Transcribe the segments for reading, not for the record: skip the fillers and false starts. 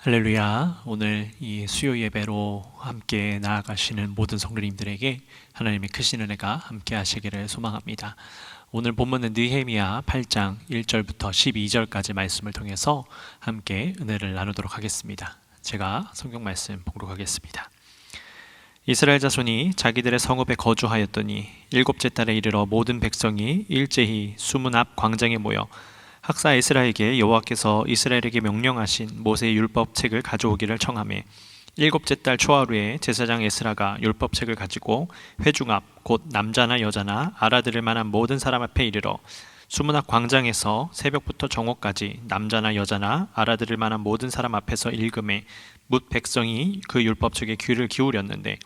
할렐루야. 오늘 이 수요 예배로 함께 나아가시는 모든 성도님들에게 하나님의 크신 은혜가 함께 하시기를 소망합니다. 오늘 본문은 느헤미야 8장 1절부터 12절까지 말씀을 통해서 함께 은혜를 나누도록 하겠습니다. 제가 성경 말씀 봉독하겠습니다. 이스라엘 자손이 자기들의 성읍에 거주하였더니 일곱째 달에 이르러 모든 백성이 일제히 수문 앞 광장에 모여 학사 에스라에게 여호와께서 이스라엘에게 명령하신 모세의 율법책을 가져오기를 청하매 일곱째 달 초하루에 제사장 에스라가 율법책을 가지고 회중 앞 곧 남자나 여자나 알아들을 만한 모든 사람 앞에 이르러 수문 앞 광장에서 새벽부터 정오까지 남자나 여자나 알아들을 만한 모든 사람 앞에서 읽음에 뭇 백성이 그 율법책에 귀를 기울였는데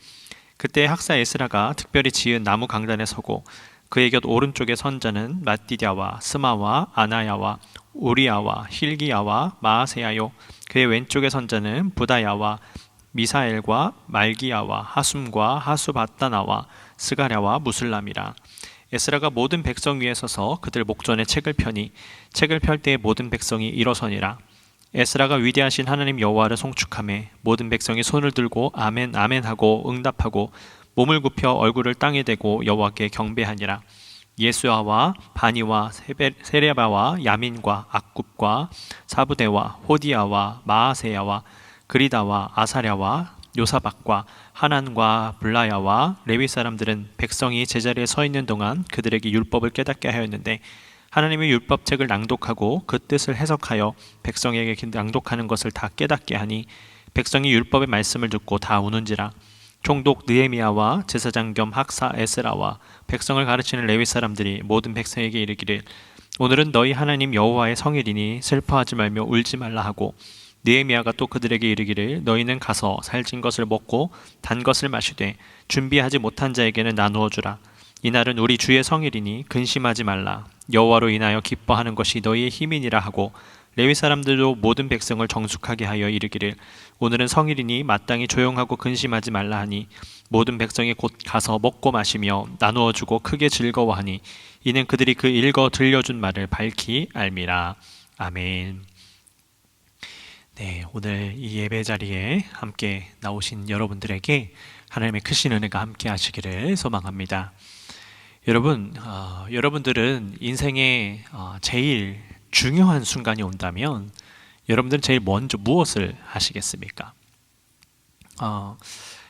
그때 학사 에스라가 특별히 지은 나무 강단에 서고 그의 곁 오른쪽에 선 자는 마띠디아와 스마와 아나야와 우리야와 힐기야와 마아세야요 그의 왼쪽에 선 자는 부다야와 미사엘과 말기야와 하숨과 하수바다나와 스가랴와 무슬람이라. 에스라가 모든 백성 위에 서서 그들 목전에 책을 펴니 책을 펼 때에 모든 백성이 일어서니라. 에스라가 위대하신 하나님 여호와를 송축하매 모든 백성이 손을 들고 아멘 아멘 하고 응답하고 몸을 굽혀 얼굴을 땅에 대고 여호와께 경배하니라. 예수아와 바니와 세레바와 야민과 악굽과 사부대와 호디아와 마아세야와 그리다와 아사랴와 요사박과 하난과 블라야와 레위 사람들은 백성이 제자리에 서 있는 동안 그들에게 율법을 깨닫게 하였는데 하나님의 율법책을 낭독하고 그 뜻을 해석하여 백성에게 낭독하는 것을 다 깨닫게 하니 백성이 율법의 말씀을 듣고 다 우는지라. 총독 느헤미야와 제사장 겸 학사 에스라와 백성을 가르치는 레위 사람들이 모든 백성에게 이르기를 오늘은 너희 하나님 여호와의 성일이니 슬퍼하지 말며 울지 말라 하고 느헤미야가 또 그들에게 이르기를 너희는 가서 살찐 것을 먹고 단 것을 마시되 준비하지 못한 자에게는 나누어 주라. 이날은 우리 주의 성일이니 근심하지 말라. 여호와로 인하여 기뻐하는 것이 너희의 힘이니라 하고 레위 사람들도 모든 백성을 정숙하게 하여 이르기를 오늘은 성일이니 마땅히 조용하고 근심하지 말라 하니 모든 백성이 곧 가서 먹고 마시며 나누어 주고 크게 즐거워하니 이는 그들이 그 읽어 들려준 말을 밝히 알미라. 아멘. 네, 오늘 이 예배 자리에 함께 나오신 여러분들에게 하나님의 크신 은혜가 함께 하시기를 소망합니다. 여러분, 여러분들은 인생에 제일 중요한 순간이 온다면 여러분들은 제일 먼저 무엇을 하시겠습니까?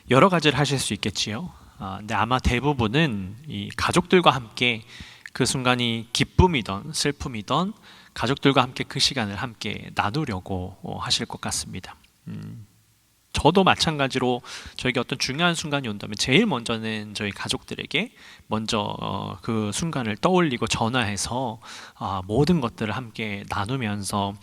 여러 가지를 하실 수 있겠지요. 근데 아마 대부분은 이 가족들과 함께 그 순간이 기쁨이든 슬픔이든 가족들과 함께 그 시간을 함께 나누려고 하실 것 같습니다. 저도 마찬가지로 저에게 어떤 중요한 순간이 온다면 제일 먼저는 저희 가족들에게 먼저 그 순간을 떠올리고 전화해서 모든 것들을 함께 나누면서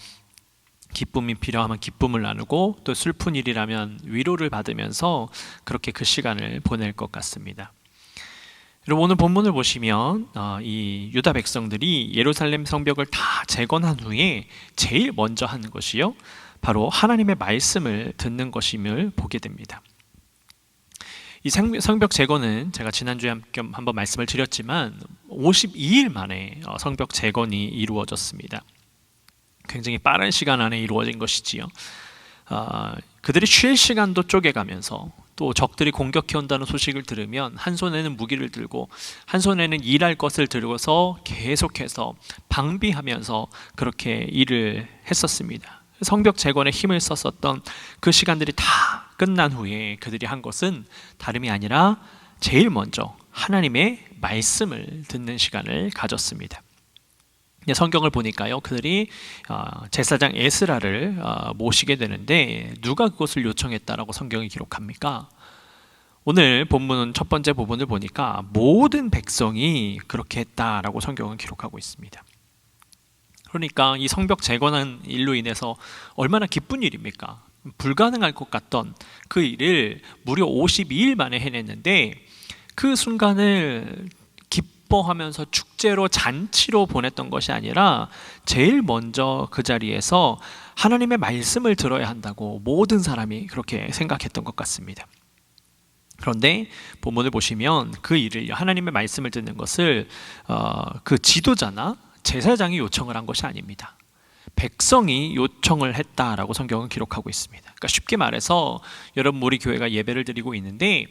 기쁨이 필요하면 기쁨을 나누고 또 슬픈 일이라면 위로를 받으면서 그렇게 그 시간을 보낼 것 같습니다. 여러분 오늘 본문을 보시면 이 유다 백성들이 예루살렘 성벽을 다 재건한 후에 제일 먼저 하는 것이요 바로 하나님의 말씀을 듣는 것임을 보게 됩니다. 이 성벽 재건은 제가 지난주에 한번 말씀을 드렸지만 52일 만에 성벽 재건이 이루어졌습니다. 굉장히 빠른 시간 안에 이루어진 것이지요. 그들이 쉴 시간도 쪼개가면서 또 적들이 공격해 온다는 소식을 들으면 한 손에는 무기를 들고 한 손에는 일할 것을 들고서 계속해서 방비하면서 그렇게 일을 했었습니다. 성벽 재건에 힘을 썼었던 그 시간들이 다 끝난 후에 그들이 한 것은 다름이 아니라 제일 먼저 하나님의 말씀을 듣는 시간을 가졌습니다. 성경을 보니까요 그들이 제사장 에스라를 모시게 되는데 누가 그것을 요청했다라고 성경이 기록합니까? 오늘 본문 첫 번째 부분을 보니까 모든 백성이 그렇게 했다라고 성경은 기록하고 있습니다. 그러니까 이 성벽 재건한 일로 인해서 얼마나 기쁜 일입니까? 불가능할 것 같던 그 일을 무려 52일 만에 해냈는데 그 순간을 기뻐하면서 축제로 잔치로 보냈던 것이 아니라 제일 먼저 그 자리에서 하나님의 말씀을 들어야 한다고 모든 사람이 그렇게 생각했던 것 같습니다. 그런데 본문을 보시면 그 일을 하나님의 말씀을 듣는 것을 그 지도자나 제사장이 요청을 한 것이 아닙니다. 백성이 요청을 했다라고 성경은 기록하고 있습니다. 그러니까 쉽게 말해서 여러분 우리 교회가 예배를 드리고 있는데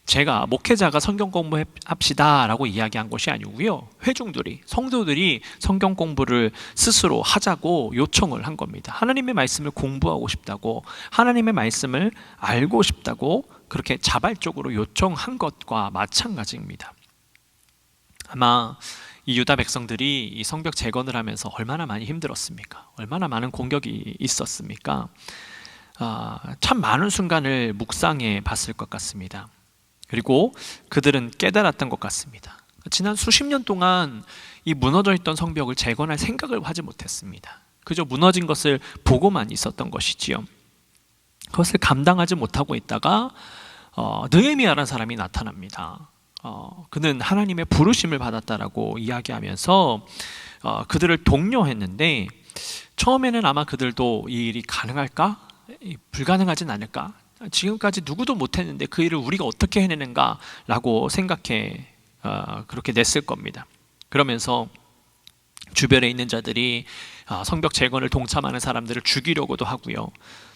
제가 목회자가 성경 공부합시다라고 이야기한 것이 아니고요. 회중들이 성도들이 성경 공부를 스스로 하자고 요청을 한 겁니다. 하나님의 말씀을 공부하고 싶다고 하나님의 말씀을 알고 싶다고 그렇게 자발적으로 요청한 것과 마찬가지입니다. 아마 이 유다 백성들이 이 성벽 재건을 하면서 얼마나 많이 힘들었습니까? 얼마나 많은 공격이 있었습니까? 참 많은 순간을 묵상해 봤을 것 같습니다. 그리고 그들은 깨달았던 것 같습니다. 지난 수십 년 동안 이 무너져 있던 성벽을 재건할 생각을 하지 못했습니다. 그저 무너진 것을 보고만 있었던 것이지요. 그것을 감당하지 못하고 있다가 느헤미야라는 사람이 나타납니다. 그는 하나님의 부르심을 받았다라고 이야기하면서 그들을 독려했는데 처음에는 아마 그들도 이 일이 가능할까? 불가능하진 않을까? 지금까지 누구도 못했는데 그 일을 우리가 어떻게 해내는가? 라고 생각해 그렇게 냈을 겁니다. 그러면서 주변에 있는 자들이 성벽 재건을 동참하는 사람들을 죽이려고도 하고요.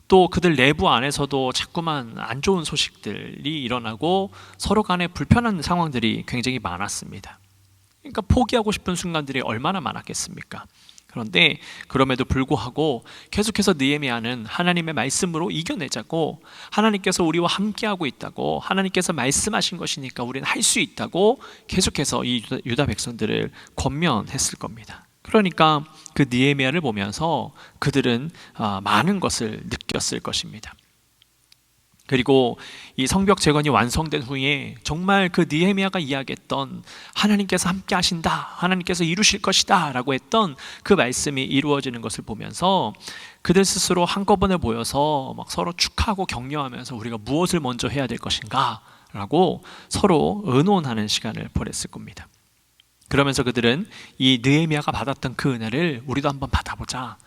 또 그들 내부 안에서도 자꾸만 안 좋은 소식들이 일어나고 서로 간에 불편한 상황들이 굉장히 많았습니다. 그러니까 포기하고 싶은 순간들이 얼마나 많았겠습니까? 그런데 그럼에도 불구하고 계속해서 느헤미야는 하나님의 말씀으로 이겨내자고, 하나님께서 우리와 함께하고 있다고, 하나님께서 말씀하신 것이니까 우리는 할 수 있다고 계속해서 이 유다 백성들을 권면했을 겁니다. 그러니까 그 느헤미야를 보면서 그들은 많은 것을 느꼈을 것입니다. 그리고 이 성벽 재건이 완성된 후에 정말 그 느헤미야가 이야기했던 하나님께서 함께 하신다, 하나님께서 이루실 것이다 라고 했던 그 말씀이 이루어지는 것을 보면서 그들 스스로 한꺼번에 모여서 막 서로 축하하고 격려하면서 우리가 무엇을 먼저 해야 될 것인가 라고 서로 의논하는 시간을 보냈을 겁니다. 그러면서 그들은 이 느헤미야가 받았던 그 은혜를 우리도 한번 받아보자,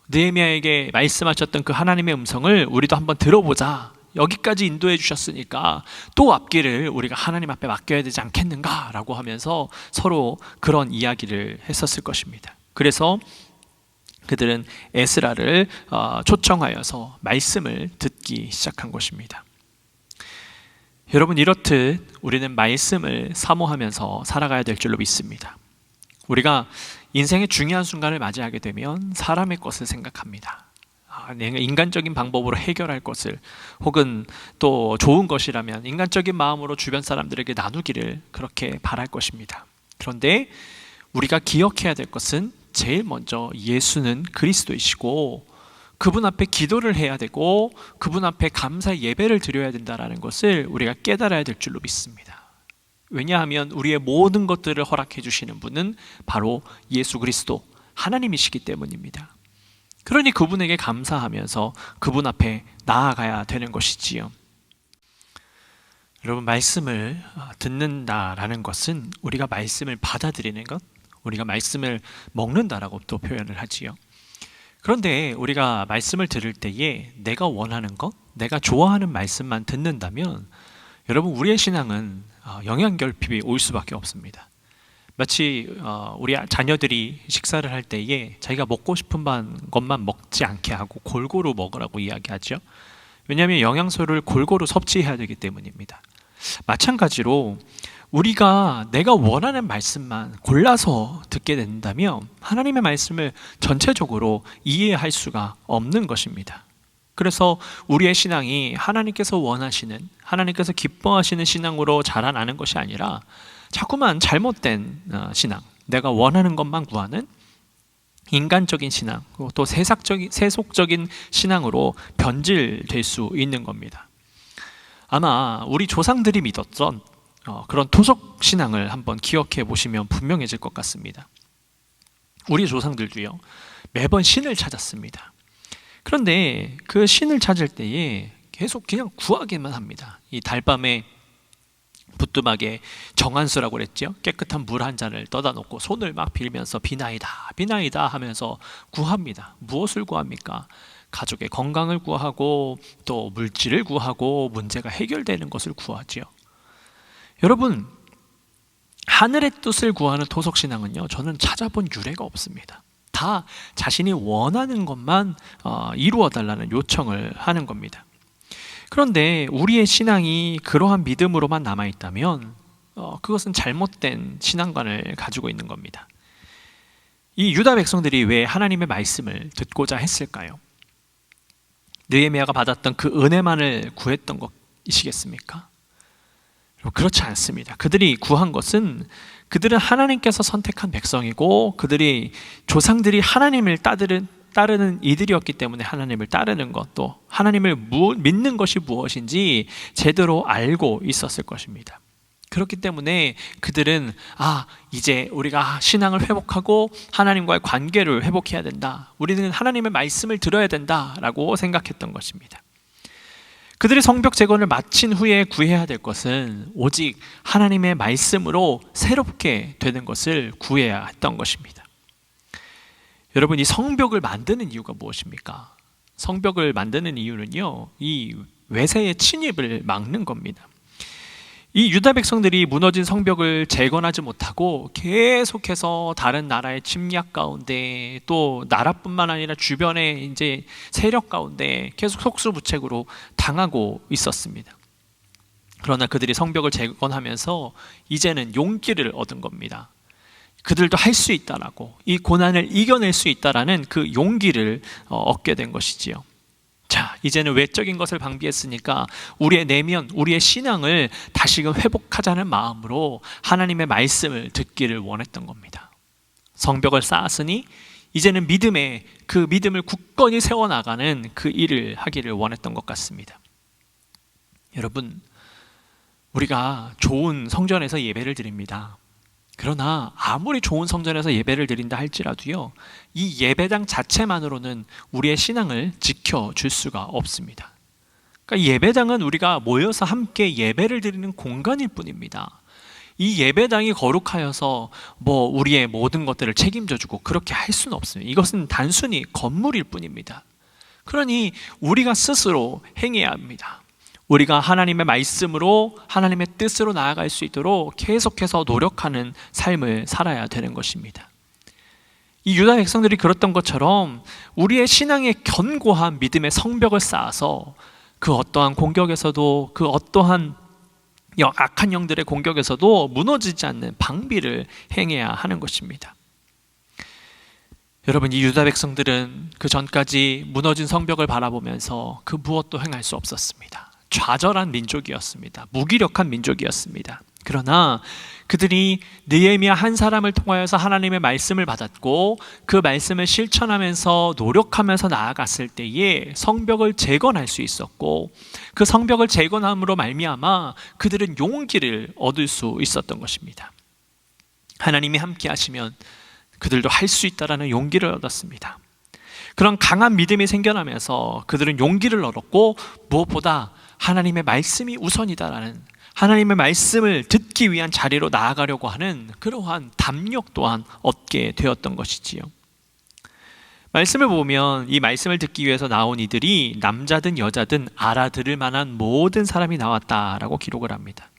느헤미야에게 말씀하셨던 그 하나님의 음성을 우리도 한번 들어보자, 여기까지 인도해 주셨으니까 또 앞길을 우리가 하나님 앞에 맡겨야 되지 않겠는가 라고 하면서 서로 그런 이야기를 했었을 것입니다. 그래서 그들은 에스라를 초청하여서 말씀을 듣기 시작한 것입니다. 여러분, 이렇듯 우리는 말씀을 사모하면서 살아가야 될 줄로 믿습니다. 우리가 인생의 중요한 순간을 맞이하게 되면 사람의 것을 생각합니다. 내가 인간적인 방법으로 해결할 것을, 혹은 또 좋은 것이라면 인간적인 마음으로 주변 사람들에게 나누기를 그렇게 바랄 것입니다. 그런데 우리가 기억해야 될 것은 제일 먼저 예수는 그리스도이시고 그분 앞에 기도를 해야 되고 그분 앞에 감사 예배를 드려야 된다는 것을 우리가 깨달아야 될 줄로 믿습니다. 왜냐하면 우리의 모든 것들을 허락해 주시는 분은 바로 예수 그리스도 하나님이시기 때문입니다. 그러니 그분에게 감사하면서 그분 앞에 나아가야 되는 것이지요. 여러분, 말씀을 듣는다라는 것은 우리가 말씀을 받아들이는 것, 우리가 말씀을 먹는다라고 또 표현을 하지요. 그런데 우리가 말씀을 들을 때에 내가 원하는 것, 내가 좋아하는 말씀만 듣는다면 여러분, 우리의 신앙은 영양결핍이 올 수밖에 없습니다. 마치 우리 자녀들이 식사를 할 때에 자기가 먹고 싶은 것만 먹지 않게 하고 골고루 먹으라고 이야기하죠. 왜냐하면 영양소를 골고루 섭취해야 되기 때문입니다. 마찬가지로 우리가 내가 원하는 말씀만 골라서 듣게 된다면 하나님의 말씀을 전체적으로 이해할 수가 없는 것입니다. 그래서 우리의 신앙이 하나님께서 원하시는, 하나님께서 기뻐하시는 신앙으로 자라나는 것이 아니라 자꾸만 잘못된 신앙, 내가 원하는 것만 구하는 인간적인 신앙, 또 세속적인 신앙으로 변질될 수 있는 겁니다. 아마 우리 조상들이 믿었던 그런 토속 신앙을 한번 기억해 보시면 분명해질 것 같습니다. 우리 조상들도요, 매번 신을 찾았습니다. 그런데 그 신을 찾을 때에 계속 그냥 구하기만 합니다. 이 달밤에 부뚜막에 정한수라고 그랬죠. 깨끗한 물 한 잔을 떠다 놓고 손을 막 빌면서 비나이다 비나이다 하면서 구합니다. 무엇을 구합니까? 가족의 건강을 구하고 또 물질을 구하고 문제가 해결되는 것을 구하지요. 여러분, 하늘의 뜻을 구하는 토속신앙은요, 저는 찾아본 유래가 없습니다. 다 자신이 원하는 것만 이루어 달라는 요청을 하는 겁니다. 그런데 우리의 신앙이 그러한 믿음으로만 남아있다면 그것은 잘못된 신앙관을 가지고 있는 겁니다. 이 유다 백성들이 왜 하나님의 말씀을 듣고자 했을까요? 느헤미야가 받았던 그 은혜만을 구했던 것이시겠습니까? 그렇지 않습니다. 그들이 구한 것은 그들은 하나님께서 선택한 백성이고 그들이 조상들이 하나님을 따르는 이들이었기 때문에 하나님을 따르는 것, 또 하나님을 믿는 것이 무엇인지 제대로 알고 있었을 것입니다. 그렇기 때문에 그들은 이제 우리가 신앙을 회복하고 하나님과의 관계를 회복해야 된다, 우리는 하나님의 말씀을 들어야 된다라고 생각했던 것입니다. 그들이 성벽 재건을 마친 후에 구해야 될 것은 오직 하나님의 말씀으로 새롭게 되는 것을 구해야 했던 것입니다. 여러분, 이 성벽을 만드는 이유가 무엇입니까? 성벽을 만드는 이유는요, 이 외세의 침입을 막는 겁니다. 이 유다 백성들이 무너진 성벽을 재건하지 못하고 계속해서 다른 나라의 침략 가운데, 또 나라뿐만 아니라 주변의 이제 세력 가운데 계속 속수무책으로 당하고 있었습니다. 그러나 그들이 성벽을 재건하면서 이제는 용기를 얻은 겁니다. 그들도 할 수 있다라고, 이 고난을 이겨낼 수 있다라는 그 용기를 얻게 된 것이지요. 자, 이제는 외적인 것을 방비했으니까 우리의 내면, 우리의 신앙을 다시금 회복하자는 마음으로 하나님의 말씀을 듣기를 원했던 겁니다. 성벽을 쌓았으니 이제는 그 믿음을 굳건히 세워나가는 그 일을 하기를 원했던 것 같습니다. 여러분, 우리가 좋은 성전에서 예배를 드립니다. 그러나 아무리 좋은 성전에서 예배를 드린다 할지라도요, 이 예배당 자체만으로는 우리의 신앙을 지켜줄 수가 없습니다. 그러니까 예배당은 우리가 모여서 함께 예배를 드리는 공간일 뿐입니다. 이 예배당이 거룩하여서 우리의 모든 것들을 책임져주고 그렇게 할 수는 없습니다. 이것은 단순히 건물일 뿐입니다. 그러니 우리가 스스로 행해야 합니다. 우리가 하나님의 말씀으로 하나님의 뜻으로 나아갈 수 있도록 계속해서 노력하는 삶을 살아야 되는 것입니다. 이 유다 백성들이 그랬던 것처럼 우리의 신앙의 견고한 믿음의 성벽을 쌓아서 그 어떠한 공격에서도, 그 어떠한 악한 영들의 공격에서도 무너지지 않는 방비를 행해야 하는 것입니다. 여러분, 이 유다 백성들은 그 전까지 무너진 성벽을 바라보면서 그 무엇도 행할 수 없었습니다. 좌절한 민족이었습니다. 무기력한 민족이었습니다. 그러나 그들이 느헤미야 한 사람을 통하여서 하나님의 말씀을 받았고 그 말씀을 실천하면서 노력하면서 나아갔을 때에 성벽을 재건할 수 있었고, 그 성벽을 재건함으로 말미암아 그들은 용기를 얻을 수 있었던 것입니다. 하나님이 함께 하시면 그들도 할 수 있다라는 용기를 얻었습니다. 그런 강한 믿음이 생겨나면서 그들은 용기를 얻었고, 무엇보다 하나님의 말씀이 우선이다라는, 하나님의 말씀을 듣기 위한 자리로 나아가려고 하는 그러한 담력 또한 얻게 되었던 것이지요. 말씀을 보면 이 말씀을 듣기 위해서 나온 이들이 남자든 여자든 알아들을 만한 모든 사람이 나왔다라고 기록을 합니다.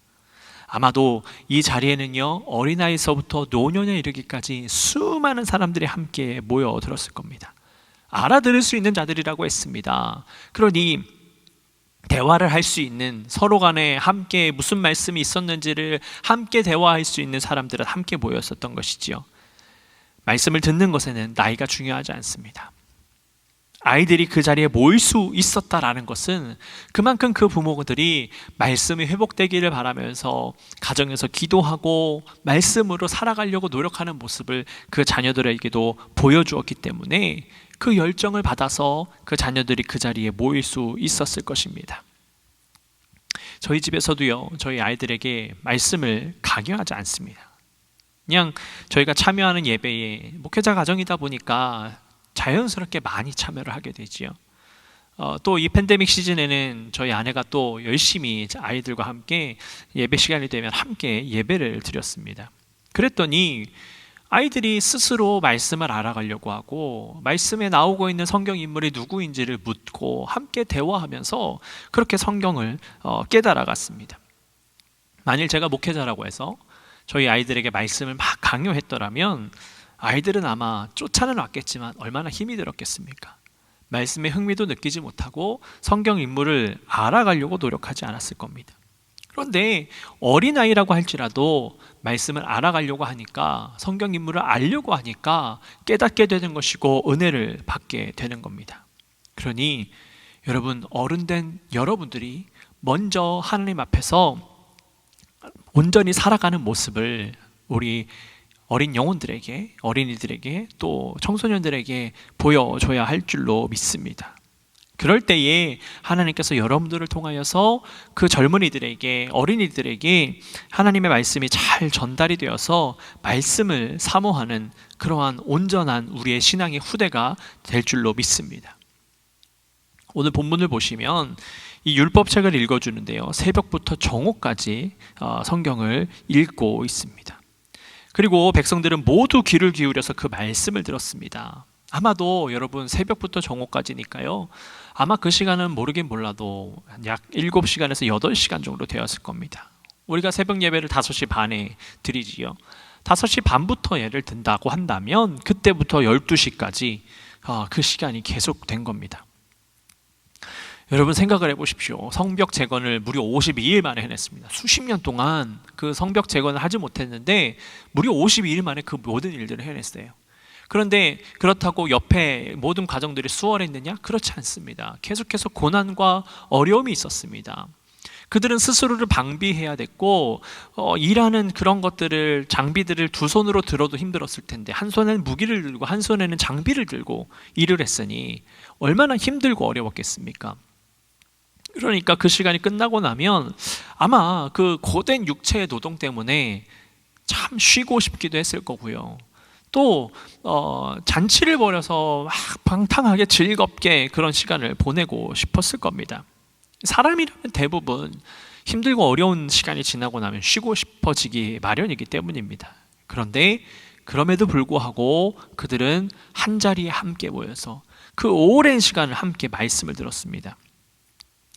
아마도 이 자리에는요, 어린아이서부터 노년에 이르기까지 수많은 사람들이 함께 모여들었을 겁니다. 알아들을 수 있는 자들이라고 했습니다. 그러니 대화를 할 수 있는, 서로 간에 함께 무슨 말씀이 있었는지를 함께 대화할 수 있는 사람들은 함께 모였었던 것이지요. 말씀을 듣는 것에는 나이가 중요하지 않습니다. 아이들이 그 자리에 모일 수 있었다라는 것은 그만큼 그 부모들이 말씀이 회복되기를 바라면서 가정에서 기도하고 말씀으로 살아가려고 노력하는 모습을 그 자녀들에게도 보여주었기 때문에 그 열정을 받아서 그 자녀들이 그 자리에 모일 수 있었을 것입니다. 저희 집에서도요, 저희 아이들에게 말씀을 강요하지 않습니다. 그냥 저희가 참여하는 예배에 목회자 가정이다 보니까 자연스럽게 많이 참여를 하게 되지요. 또 이 팬데믹 시즌에는 저희 아내가 또 열심히 아이들과 함께 예배 시간이 되면 함께 예배를 드렸습니다. 그랬더니 아이들이 스스로 말씀을 알아가려고 하고 말씀에 나오고 있는 성경 인물이 누구인지를 묻고 함께 대화하면서 그렇게 성경을 깨달아갔습니다. 만일 제가 목회자라고 해서 저희 아이들에게 말씀을 막 강요했더라면 아이들은 아마 쫓아는 왔겠지만 얼마나 힘이 들었겠습니까? 말씀에 흥미도 느끼지 못하고 성경 인물을 알아가려고 노력하지 않았을 겁니다. 그런데 어린아이라고 할지라도 말씀을 알아가려고 하니까, 성경 인물을 알려고 하니까 깨닫게 되는 것이고 은혜를 받게 되는 겁니다. 그러니 여러분, 어른된 여러분들이 먼저 하나님 앞에서 온전히 살아가는 모습을 우리 어린 영혼들에게, 어린이들에게, 또 청소년들에게 보여줘야 할 줄로 믿습니다. 그럴 때에 하나님께서 여러분들을 통하여서 그 젊은이들에게, 어린이들에게 하나님의 말씀이 잘 전달이 되어서 말씀을 사모하는 그러한 온전한 우리의 신앙의 후대가 될 줄로 믿습니다. 오늘 본문을 보시면 이 율법책을 읽어주는데요, 새벽부터 정오까지 성경을 읽고 있습니다. 그리고 백성들은 모두 귀를 기울여서 그 말씀을 들었습니다. 아마도 여러분 새벽부터 정오까지니까요, 아마 그 시간은 모르긴 몰라도 약 7시간에서 8시간 정도 되었을 겁니다. 우리가 새벽 예배를 5시 반에 드리지요. 5시 반부터 예를 든다고 한다면 그때부터 12시까지 그 시간이 계속된 겁니다. 여러분 생각을 해보십시오. 성벽 재건을 무려 52일 만에 해냈습니다. 수십 년 동안 그 성벽 재건을 하지 못했는데 무려 52일 만에 그 모든 일들을 해냈어요. 그런데 그렇다고 옆에 모든 가정들이 수월했느냐? 그렇지 않습니다. 계속해서 고난과 어려움이 있었습니다. 그들은 스스로를 방비해야 됐고, 일하는 그런 것들을, 장비들을 두 손으로 들어도 힘들었을 텐데 한 손에는 무기를 들고 한 손에는 장비를 들고 일을 했으니 얼마나 힘들고 어려웠겠습니까? 그러니까 그 시간이 끝나고 나면 아마 그 고된 육체의 노동 때문에 참 쉬고 싶기도 했을 거고요. 또 잔치를 벌여서 막 방탕하게 즐겁게 그런 시간을 보내고 싶었을 겁니다. 사람이라면 대부분 힘들고 어려운 시간이 지나고 나면 쉬고 싶어지기 마련이기 때문입니다. 그런데 그럼에도 불구하고 그들은 한자리에 함께 모여서 그 오랜 시간을 함께 말씀을 들었습니다.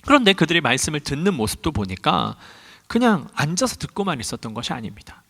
그런데 그들이 말씀을 듣는 모습도 보니까 그냥 앉아서 듣고만 있었던 것이 아닙니다.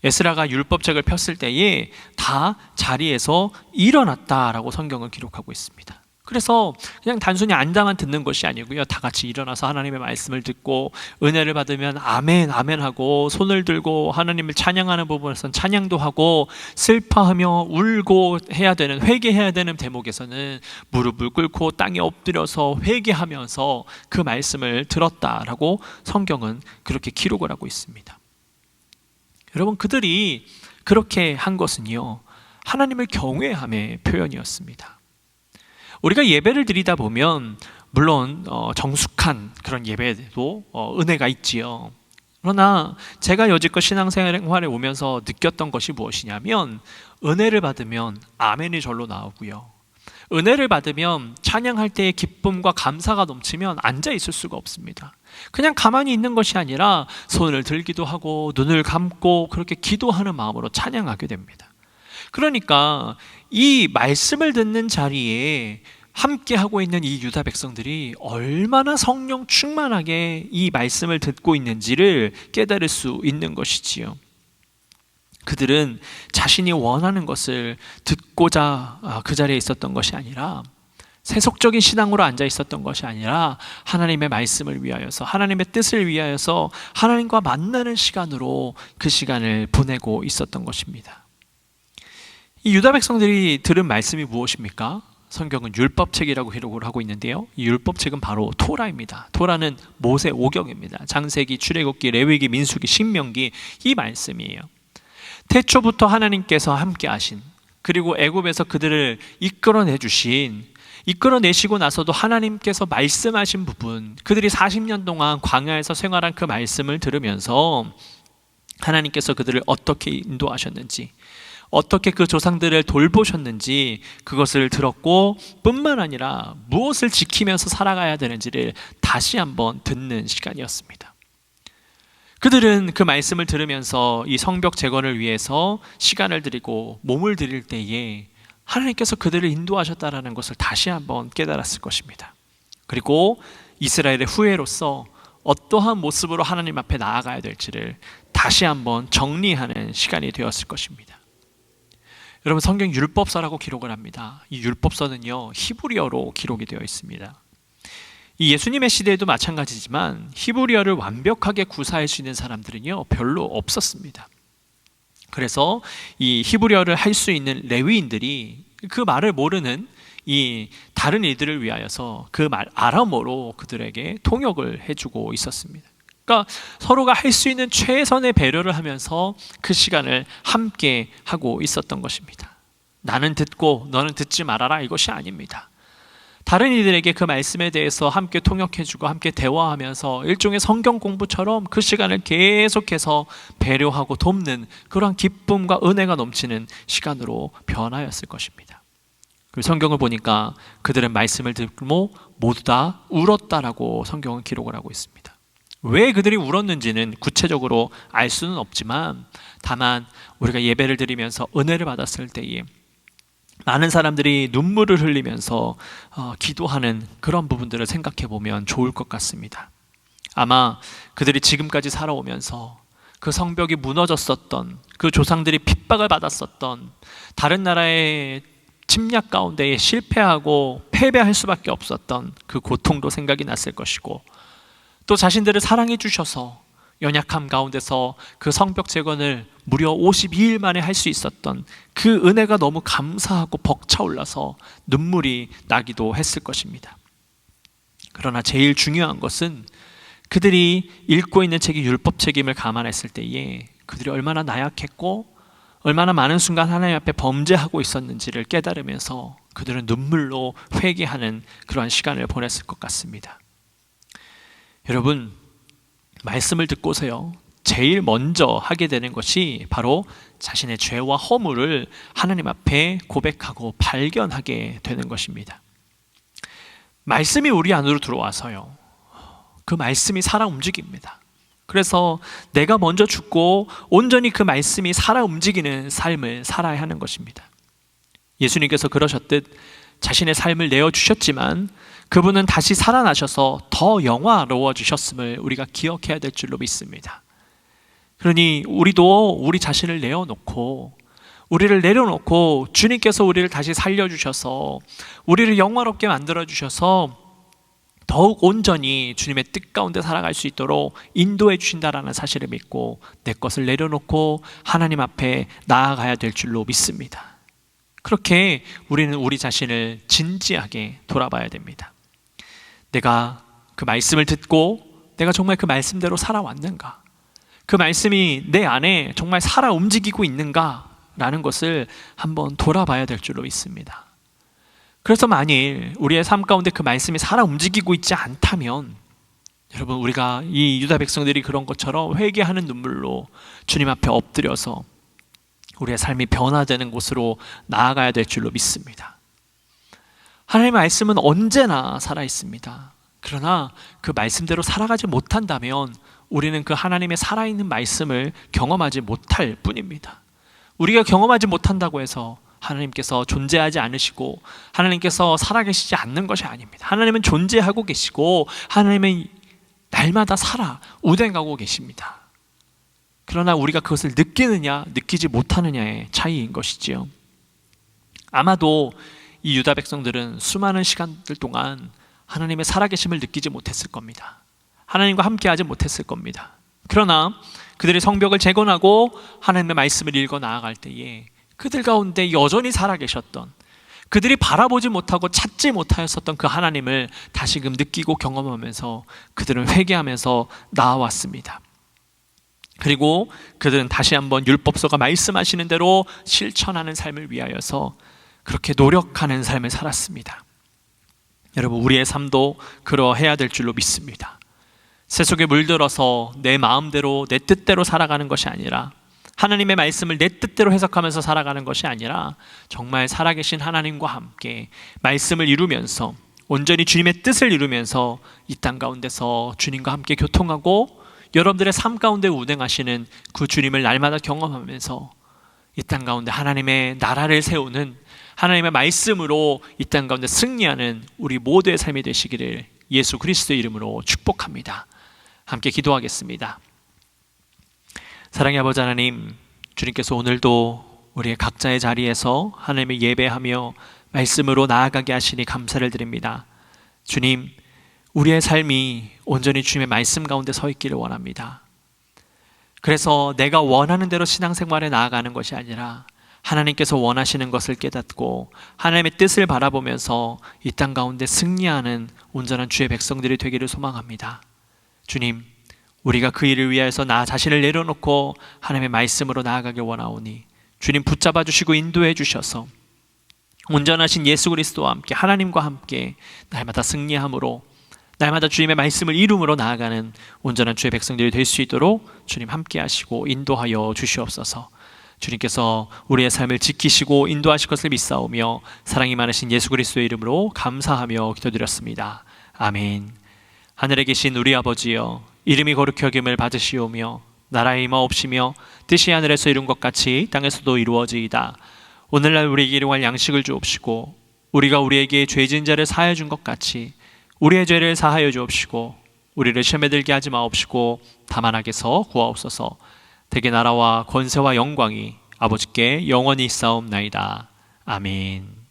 에스라가 율법책을 폈을 때에 다 자리에서 일어났다라고 성경은 기록하고 있습니다. 그래서 그냥 단순히 앉아만 듣는 것이 아니고요, 다 같이 일어나서 하나님의 말씀을 듣고 은혜를 받으면 아멘 아멘 하고, 손을 들고 하나님을 찬양하는 부분에서는 찬양도 하고, 슬퍼하며 울고 해야 되는, 회개해야 되는 대목에서는 무릎을 꿇고 땅에 엎드려서 회개하면서 그 말씀을 들었다라고 성경은 그렇게 기록을 하고 있습니다. 여러분, 그들이 그렇게 한 것은요, 하나님을 경외함의 표현이었습니다. 우리가 예배를 드리다 보면 물론 정숙한 그런 예배도 은혜가 있지요. 그러나 제가 여지껏 신앙생활에 오면서 느꼈던 것이 무엇이냐면, 은혜를 받으면 아멘이 절로 나오고요, 은혜를 받으면 찬양할 때의 기쁨과 감사가 넘치면 앉아 있을 수가 없습니다. 그냥 가만히 있는 것이 아니라 손을 들기도 하고 눈을 감고 그렇게 기도하는 마음으로 찬양하게 됩니다. 그러니까 이 말씀을 듣는 자리에 함께 하고 있는 이 유다 백성들이 얼마나 성령 충만하게 이 말씀을 듣고 있는지를 깨달을 수 있는 것이지요. 그들은 자신이 원하는 것을 듣고자 그 자리에 있었던 것이 아니라, 세속적인 신앙으로 앉아 있었던 것이 아니라 하나님의 말씀을 위하여서, 하나님의 뜻을 위하여서 하나님과 만나는 시간으로 그 시간을 보내고 있었던 것입니다. 이 유다 백성들이 들은 말씀이 무엇입니까? 성경은 율법책이라고 기록을 하고 있는데요, 이 율법책은 바로 토라입니다. 토라는 모세 오경입니다. 장세기, 출애굽기, 레위기, 민수기, 신명기, 이 말씀이에요. 태초부터 하나님께서 함께 하신, 그리고 애굽에서 그들을 이끌어내시고 나서도 하나님께서 말씀하신 부분, 그들이 40년 동안 광야에서 생활한 그 말씀을 들으면서 하나님께서 그들을 어떻게 인도하셨는지, 어떻게 그 조상들을 돌보셨는지 그것을 들었고, 뿐만 아니라 무엇을 지키면서 살아가야 되는지를 다시 한번 듣는 시간이었습니다. 그들은 그 말씀을 들으면서 이 성벽 재건을 위해서 시간을 들이고 몸을 들일 때에 하나님께서 그들을 인도하셨다는 것을 다시 한번 깨달았을 것입니다. 그리고 이스라엘의 후예로서 어떠한 모습으로 하나님 앞에 나아가야 될지를 다시 한번 정리하는 시간이 되었을 것입니다. 여러분, 성경 율법서라고 기록을 합니다. 이 율법서는요, 히브리어로 기록이 되어 있습니다. 이 예수님의 시대에도 마찬가지지만 히브리어를 완벽하게 구사할 수 있는 사람들은요, 별로 없었습니다. 그래서 이 히브리어를 할 수 있는 레위인들이 그 말을 모르는 이 다른 이들을 위하여서 그 말 아람어로 그들에게 통역을 해주고 있었습니다. 그러니까 서로가 할 수 있는 최선의 배려를 하면서 그 시간을 함께 하고 있었던 것입니다. 나는 듣고 너는 듣지 말아라, 이것이 아닙니다. 다른 이들에게 그 말씀에 대해서 함께 통역해주고 함께 대화하면서 일종의 성경 공부처럼 그 시간을 계속해서 배려하고 돕는 그러한 기쁨과 은혜가 넘치는 시간으로 변하였을 것입니다. 그 성경을 보니까 그들은 말씀을 듣고 모두 다 울었다라고 성경은 기록을 하고 있습니다. 왜 그들이 울었는지는 구체적으로 알 수는 없지만, 다만 우리가 예배를 드리면서 은혜를 받았을 때에 많은 사람들이 눈물을 흘리면서 기도하는 그런 부분들을 생각해 보면 좋을 것 같습니다. 아마 그들이 지금까지 살아오면서 그 성벽이 무너졌었던, 그 조상들이 핍박을 받았었던, 다른 나라의 침략 가운데에 실패하고 패배할 수밖에 없었던 그 고통도 생각이 났을 것이고, 또 자신들을 사랑해 주셔서 연약함 가운데서 그 성벽 재건을 무려 52일 만에 할 수 있었던 그 은혜가 너무 감사하고 벅차올라서 눈물이 나기도 했을 것입니다. 그러나 제일 중요한 것은 그들이 읽고 있는 책이 율법 책임을 감안했을 때에 그들이 얼마나 나약했고 얼마나 많은 순간 하나님 앞에 범죄하고 있었는지를 깨달으면서 그들은 눈물로 회개하는 그러한 시간을 보냈을 것 같습니다. 여러분, 말씀을 듣고서요, 제일 먼저 하게 되는 것이 바로 자신의 죄와 허물을 하나님 앞에 고백하고 발견하게 되는 것입니다. 말씀이 우리 안으로 들어와서요, 그 말씀이 살아 움직입니다. 그래서 내가 먼저 죽고 온전히 그 말씀이 살아 움직이는 삶을 살아야 하는 것입니다. 예수님께서 그러셨듯 자신의 삶을 내어주셨지만 그분은 다시 살아나셔서 더 영화로워지셨음을 우리가 기억해야 될 줄로 믿습니다. 그러니 우리도 우리 자신을 우리를 내려놓고 주님께서 우리를 다시 살려주셔서 우리를 영화롭게 만들어주셔서 더욱 온전히 주님의 뜻 가운데 살아갈 수 있도록 인도해 주신다라는 사실을 믿고 내 것을 내려놓고 하나님 앞에 나아가야 될 줄로 믿습니다. 그렇게 우리는 우리 자신을 진지하게 돌아봐야 됩니다. 내가 그 말씀을 듣고 내가 정말 그 말씀대로 살아왔는가? 그 말씀이 내 안에 정말 살아 움직이고 있는가? 라는 것을 한번 돌아봐야 될 줄로 믿습니다. 그래서 만일 우리의 삶 가운데 그 말씀이 살아 움직이고 있지 않다면, 여러분, 우리가 이 유다 백성들이 그런 것처럼 회개하는 눈물로 주님 앞에 엎드려서 우리의 삶이 변화되는 곳으로 나아가야 될 줄로 믿습니다. 하나님의 말씀은 언제나 살아있습니다. 그러나 그 말씀대로 살아가지 못한다면 우리는 그 하나님의 살아있는 말씀을 경험하지 못할 뿐입니다. 우리가 경험하지 못한다고 해서 하나님께서 존재하지 않으시고 하나님께서 살아계시지 않는 것이 아닙니다. 하나님은 존재하고 계시고 하나님은 날마다 살아 운행하고 계십니다. 그러나 우리가 그것을 느끼느냐 느끼지 못하느냐의 차이인 것이지요. 아마도 이 유다 백성들은 수많은 시간들 동안 하나님의 살아계심을 느끼지 못했을 겁니다. 하나님과 함께하지 못했을 겁니다. 그러나 그들이 성벽을 재건하고 하나님의 말씀을 읽어 나아갈 때에 그들 가운데 여전히 살아계셨던, 그들이 바라보지 못하고 찾지 못하였었던 그 하나님을 다시금 느끼고 경험하면서 그들은 회개하면서 나아왔습니다. 그리고 그들은 다시 한번 율법서가 말씀하시는 대로 실천하는 삶을 위하여서 그렇게 노력하는 삶을 살았습니다. 여러분, 우리의 삶도 그러해야 될 줄로 믿습니다. 세속에 물들어서 내 마음대로 내 뜻대로 살아가는 것이 아니라, 하나님의 말씀을 내 뜻대로 해석하면서 살아가는 것이 아니라 정말 살아계신 하나님과 함께 말씀을 이루면서 온전히 주님의 뜻을 이루면서 이 땅 가운데서 주님과 함께 교통하고 여러분들의 삶 가운데 운행하시는 그 주님을 날마다 경험하면서 이 땅 가운데 하나님의 나라를 세우는, 하나님의 말씀으로 이 땅 가운데 승리하는 우리 모두의 삶이 되시기를 예수 그리스도의 이름으로 축복합니다. 함께 기도하겠습니다. 사랑의 아버지 하나님, 주님께서 오늘도 우리의 각자의 자리에서 하나님을 예배하며 말씀으로 나아가게 하시니 감사를 드립니다. 주님, 우리의 삶이 온전히 주님의 말씀 가운데 서 있기를 원합니다. 그래서 내가 원하는 대로 신앙생활에 나아가는 것이 아니라 하나님께서 원하시는 것을 깨닫고 하나님의 뜻을 바라보면서 이 땅 가운데 승리하는 온전한 주의 백성들이 되기를 소망합니다. 주님, 우리가 그 일을 위하여서 나 자신을 내려놓고 하나님의 말씀으로 나아가길 원하오니 주님 붙잡아 주시고 인도해 주셔서 온전하신 예수 그리스도와 함께 하나님과 함께 날마다 승리함으로 날마다 주님의 말씀을 이룸으로 나아가는 온전한 주의 백성들이 될 수 있도록 주님 함께 하시고 인도하여 주시옵소서. 주님께서 우리의 삶을 지키시고 인도하실 것을 믿사오며 사랑이 많으신 예수 그리스도의 이름으로 감사하며 기도드렸습니다. 아멘. 하늘에 계신 우리 아버지여, 이름이 거룩히 여김을 받으시오며 나라의 임하옵시며 뜻이 하늘에서 이룬 것 같이 땅에서도 이루어지이다. 오늘날 우리에게 일용할 양식을 주옵시고 우리가 우리에게 죄진 자를 사하여 준 것 같이 우리의 죄를 사하여 주옵시고 우리를 시험에 들게 하지 마옵시고 다만 악에서 구하옵소서. 대개 나라와 권세와 영광이 아버지께 영원히 있사옵나이다. 아멘.